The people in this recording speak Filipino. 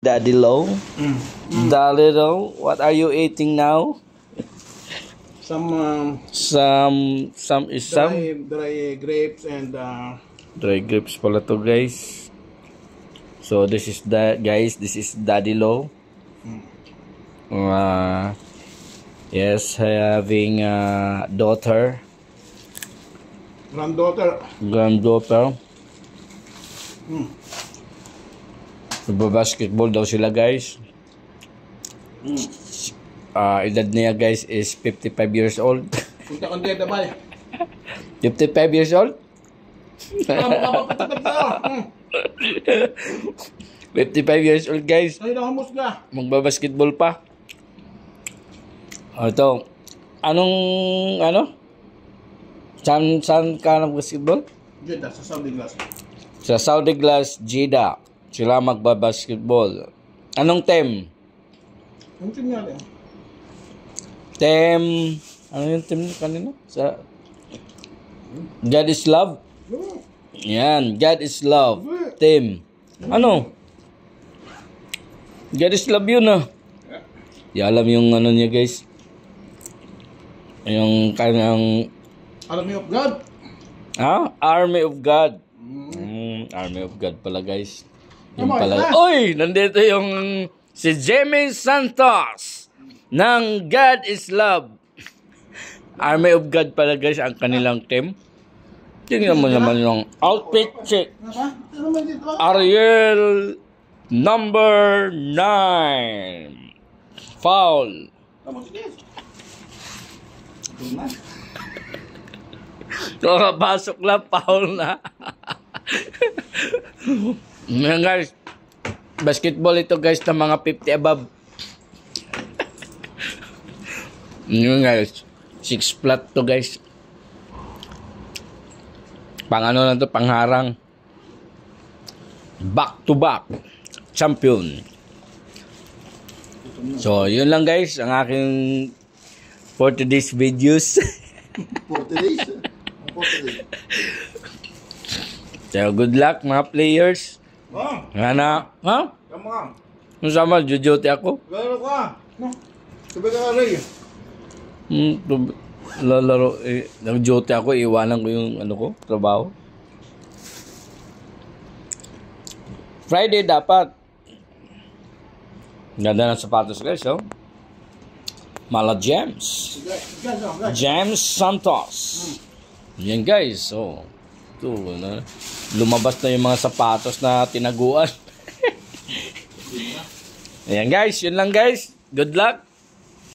Daddy Low. Daddy Low, what are you eating now? Some dry grapes and dry grapes pala to, guys. So this is guys, this is Daddy Low. Yes, having a daughter. Granddaughter. Nagbabasketball daw sila, guys. Edad niya, guys, is 55 years old. Punta kang dito, bay. 55 years old? 55 years old, guys. Ay, nakamus ka. Magbabasketball pa. Ito. Saan ka nag-basketball? Jeddah, sa Saudi Glass. Sa Saudi Glass, Jeddah. Sila magbabasketball. Anong team? Anong team nga rin? Team... Ano yung team kanina? Sa... God is Love? Yan. God is Love. Team. Ano? God is Love yun, ah. Di alam yung ano niya, guys. Yung kanyang... Army of God? Ha? Army of God. Army of God pala, guys. Yung pala. Uy! Nandito yung si Jamie Santos ng God is Love. Army of God pala, guys, ang kanilang team. Tingnan mo naman yung outfit check. Ariel number 9. Foul. Pasok lang, foul na. Yan, guys, basketball ito, guys, ng mga 50 above. Yan, guys, 6 flat to, guys. Pang ano lang to, pangharang. Back to back champion. So yun lang, guys, ang aking for today's videos. For today's? So good luck, mga players. Ngana, ha? Tama. Ano sama, jujote ako? Lalo ka. Sabi ka rin. Lalaro, nag-jote ako, iwanan ko yung ano ko, trabaho. Friday dapat. Ganda ng sapatos, guys, oh. Mala James. James Santos. Yan, guys, oh. Ito, lumabas na yung mga sapatos na tinaguan. Ayan, guys, yun lang, guys. Good luck.